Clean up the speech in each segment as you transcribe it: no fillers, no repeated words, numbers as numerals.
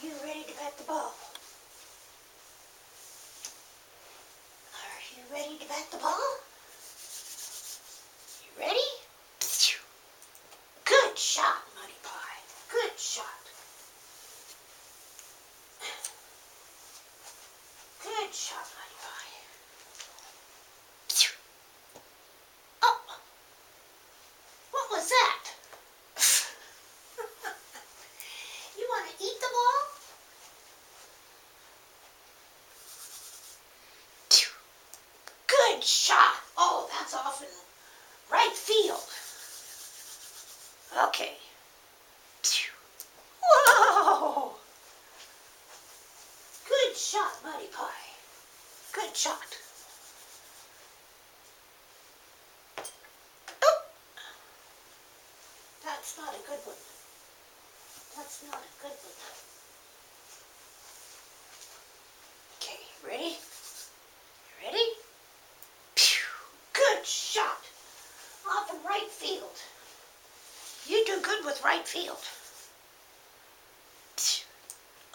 You ready to bat the ball? Are you ready to bat the ball? You ready? Good shot, Muddy Pie. Good shot. Good shot, Muddy Pie. Oh! What was that? You want to eat the ball? Good shot. Oh, that's off in right field. Okay. Whoa! Good shot, Muddy Pie. Good shot. Oh! That's not a good one. That's not a good one. Okay, ready? You ready? Good shot. Off in right field. You do good with right field.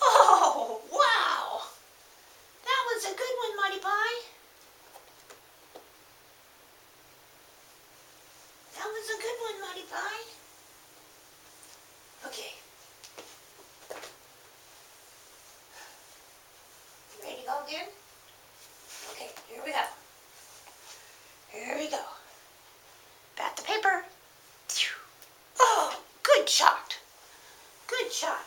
Oh, wow. That was a good one, Muddy Pie. That was a good one, Muddy Pie. Okay. You ready to go again? Okay, here we go. Here we go. Bat the paper. Oh, good shot. Good shot.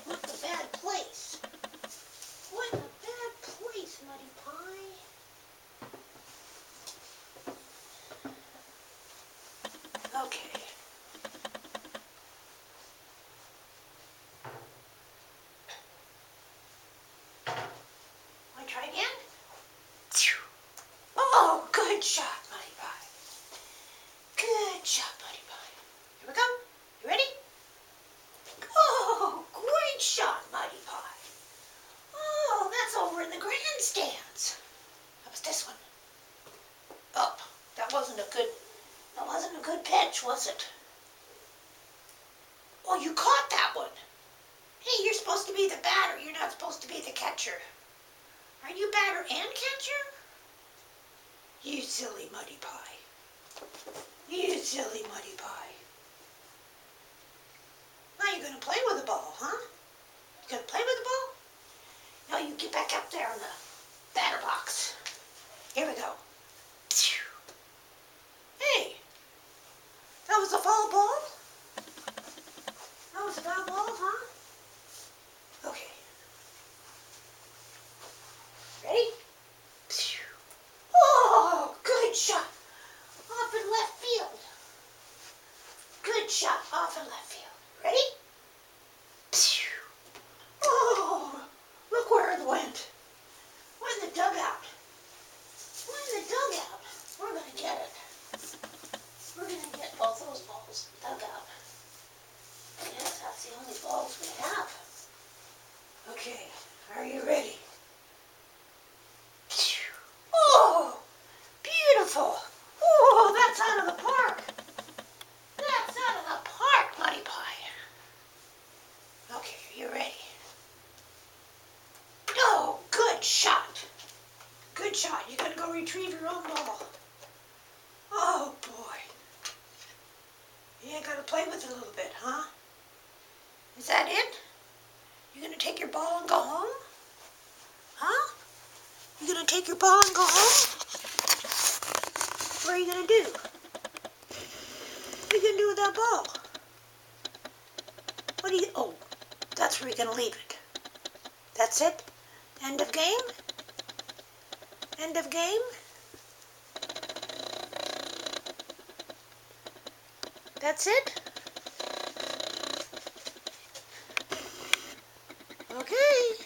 What a bad place. What a bad place, Muddy Pie. Okay. Want to try again? Oh, good shot, Muddy Pie. Good shot, Muddy Pie. Here we go. You ready? Oh, great shot, Muddy Pie. Oh, that's over in the grandstands. How was this one? Oh, that wasn't a good pitch, was it? Oh, you caught that one. Hey, you're supposed to be the batter. You're not supposed to be the catcher. Are you batter and catcher? You silly Muddy Pie. You silly Muddy Pie. Now you're going to play with the ball, huh? You going to play with the ball? Now you get back up there in the batter box. Here we go. Hey, that was a foul ball? That was a foul ball, huh? Okay. Ready? Oh, good shot. Off in left field. Good shot off in left field. Ready? Oh, look where it went. Went in the dugout. Went in the dugout. We're going to get it. We're going to get both those balls in the dugout. Yes, that's the only balls we have. Okay, are you ready? Oh, beautiful. Oh, that's out of the park. That's out of the park, Muddy Pie. Okay, are you ready? Oh, good shot. Good shot. You gotta go retrieve your own ball. Oh, boy. You ain't gotta play with it a little bit, huh? Is that it? You gonna take your ball and go home? Huh? You gonna take your ball and go home? What are you gonna do? What are you gonna do with that ball? Oh, that's where you're gonna leave it. That's it? End of game? End of game? That's it? Okay.